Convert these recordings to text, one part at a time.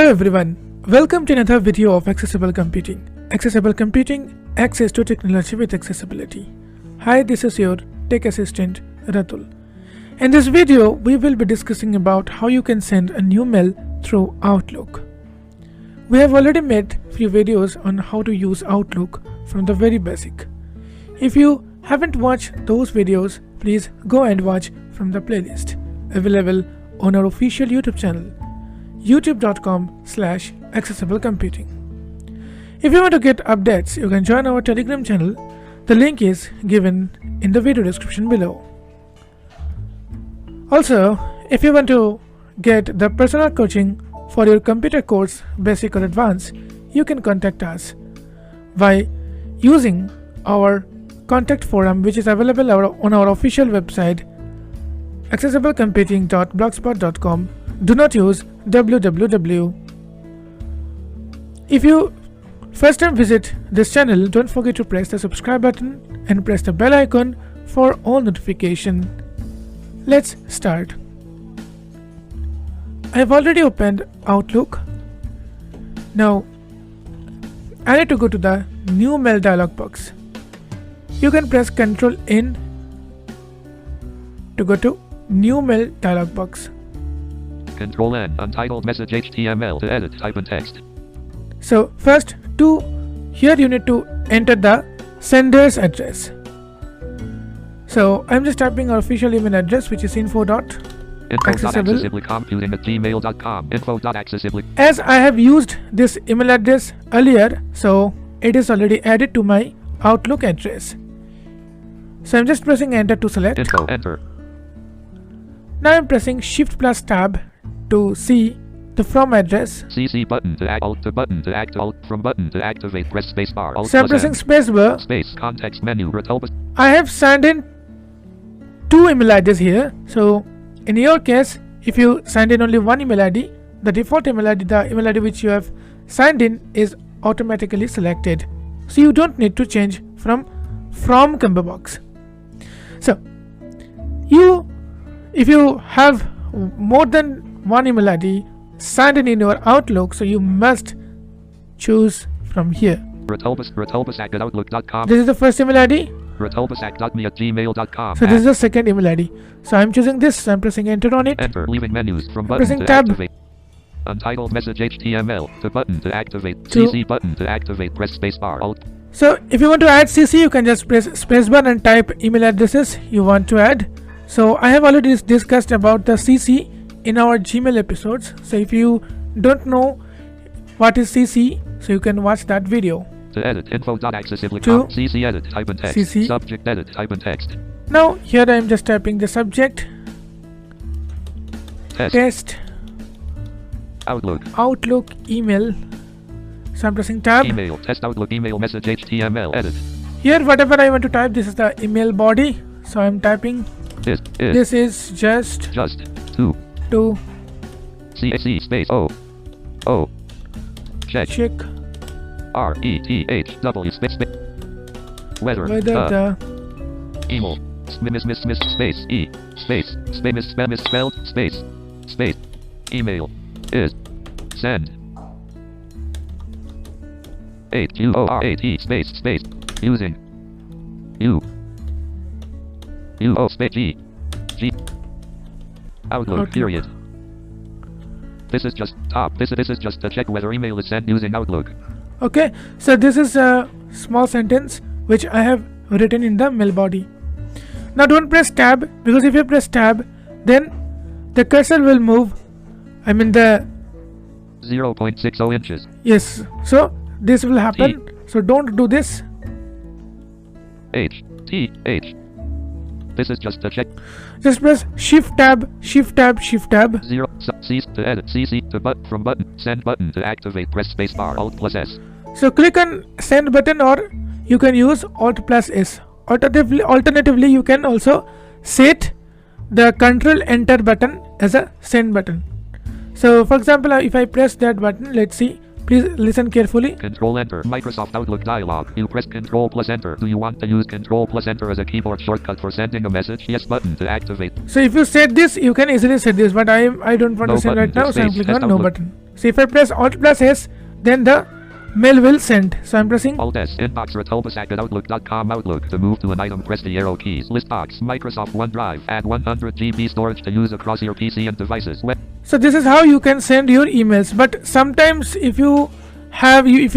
Hello everyone, welcome to another video of Accessible Computing. Accessible Computing, access to technology with accessibility. Hi, this is your tech assistant Ratul. In this video, we will be discussing about how you can send a new mail through Outlook. We have already made few videos on how to use Outlook from the very basic. If you haven't watched those videos, please go and watch from the playlist available on our official YouTube channel, youtube.com/accessiblecomputing. If you want to get updates, you can join our Telegram channel. The link is given in the video description below. Also, if you want to get the personal coaching for your computer course, basic or advanced, you can contact us by using our contact forum, which is available on our official website, accessiblecomputing.blogspot.com. Do not use www. If you first time visit this channel, don't forget to press the subscribe button and press the bell icon for all notification. Let's start. I have already opened Outlook. Now I need to go to the new mail dialog box. You can press Ctrl N to go to new mail dialog box. Control N, untitled message HTML to edit, type in text. So first, here you need to enter the sender's address. So I'm just typing our official email address, which is info.accessiblecomputing@gmail.com. info.accessiblecomputing. As I have used this email address earlier, so it is already added to my Outlook address. So I'm just pressing enter to select. Info, enter. Now I'm pressing Shift plus Tab to see the from address. CC button to act, alt to button to act, alt from button to activate, press space bar. Alt So I'm pressing space bar. Space, context menu, Ratul. I have signed in 2 email IDs here. So in your case, if you signed in only one email ID, the default email ID, the email ID which you have signed in, is automatically selected. So you don't need to change from combo box. So if you have more than one email ID signed in your Outlook, so you must choose from here. Ratulbas@outlook.com. This is the first email ID. Ratulbas@me@gmail.com. So this is the second email ID. So I'm choosing this. So I'm pressing enter on it. Enter, leaving menus from button Pressing to tab. activate. Untitled message HTML to button to activate. CC button to activate, press space bar. Alt. So if you want to add CC, you can just press spacebar and type email addresses you want to add. So I have already discussed about the CC in our Gmail episodes. So if you don't know what is CC, so you can watch that video. To edit, info.accessiblecomputing. CC edit, type in text. CC. Subject edit, type in text. Now here I am just typing the subject. Test. Outlook email. So I'm pressing tab. Email, test Outlook email message HTML, edit. Here whatever I want to type, this is the email body. So I'm typing this is just to CAC space O check RETHW space whether the email space E space spam is spelled space email is send HUORAT space using UO space G Outlook period. This is just to check whether email is sent using Outlook. Okay, so this is a small sentence which I have written in the mail body. Now don't press tab, because if you press tab, then the cursor will move. I mean the 0.60 inches. Yes, so this will happen. So don't do this. H. This is just to check. Just press Shift tab. 0 C to edit, CC to from button, send button to activate, press space bar, Alt plus S. So click on send button, or you can use Alt plus S. Alternatively, you can also set the Control Enter button as a send button. So for example, if I press that button, let's see. Please listen carefully. Control Enter. Microsoft Outlook dialog. You press Control plus Enter. Do you want to use Control plus Enter as a keyboard shortcut for sending a message? Yes button to activate. So if you set this, you can easily set this, but I don't want No to send button, right now, so I'm space, clicking on test no Outlook. button. So if I press Alt plus S, then the mail will send. So I'm pressing Alt S. Inbox Ratolbasak at Outlook.com. Outlook. To move to an item, press the arrow keys. List box. Microsoft OneDrive. Add 100 GB storage to use across your PC and devices. So this is how you can send your emails. But sometimes if you're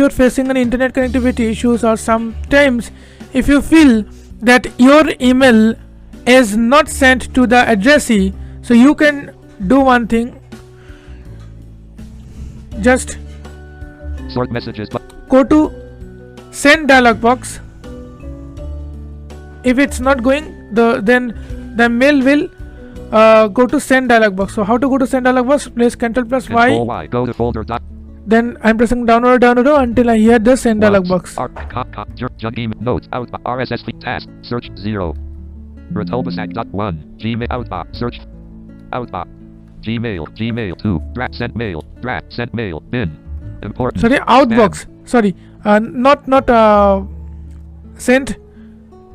facing an internet connectivity issues, or sometimes if you feel that your email is not sent to the addressee, so you can do one thing. Just Sort messages. go to send dialog box. If it's not going, then the mail will go to send dialog box. So how to go to send dialog box? Press Ctrl plus Control Y. Y. Go to folder. Then I'm pressing download until I hear the send dialog box. Junk email. Notes. Outbox. RSS feed. Task. Search 0. Ratolbasak.1. Gmail. Outbox. Search. Outbox. Gmail 2. Draft sent mail. Bin. Important. Sorry, outbox. Sorry, not sent.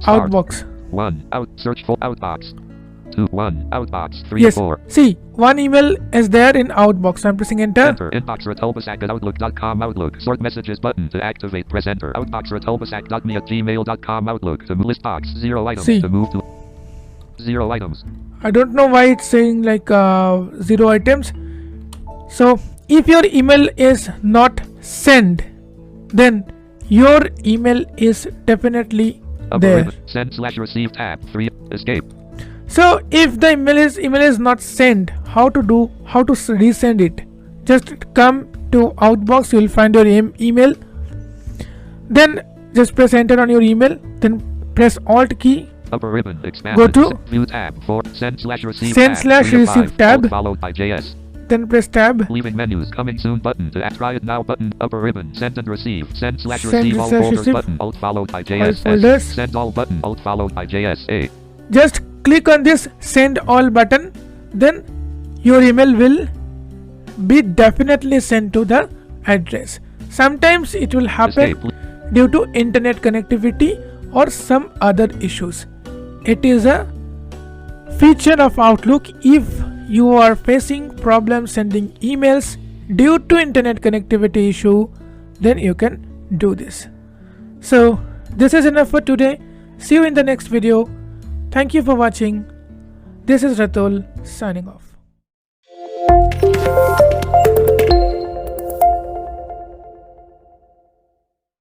Start. Outbox. 1. Out. Search for outbox. 2. 1. Outbox. 3. Yes. 4. See, one email is there in outbox. I'm pressing enter. Enter. Inbox Ratolbasak at Outlook.com. Outlook. Sort messages button to activate. Press enter. Outbox Ratolbasak.me at gmail.com. Outlook. To list box. 0 items. See. To move to 0 items. I don't know why it's saying like 0 items. So if your email is not sent, then your email is definitely there. Send/receive tab 3. Escape. So if the email is not sent, how to resend it? Just come to outbox. You will find your email. Then just press enter on your email. Then press Alt key. Upper ribbon. Expand. Go to View tab 4. Send/receive Send/receive tab. Followed by JS. Then press tab. Leaving menus. Coming soon button to try it now button. Upper ribbon. Send and receive. Send/receive Send all slash folders receive button. Alt followed by all JS. folders. Send all button. Alt followed by JS. A. Just click on this send all button. Then your email will be definitely sent to the address. Sometimes it will happen Escape. due to internet connectivity or some other issues. It is a feature of Outlook. If you are facing problems sending emails due to internet connectivity issue, then you can do this. So this is enough for today. See you in the next video. Thank you for watching. This is Ratul signing off.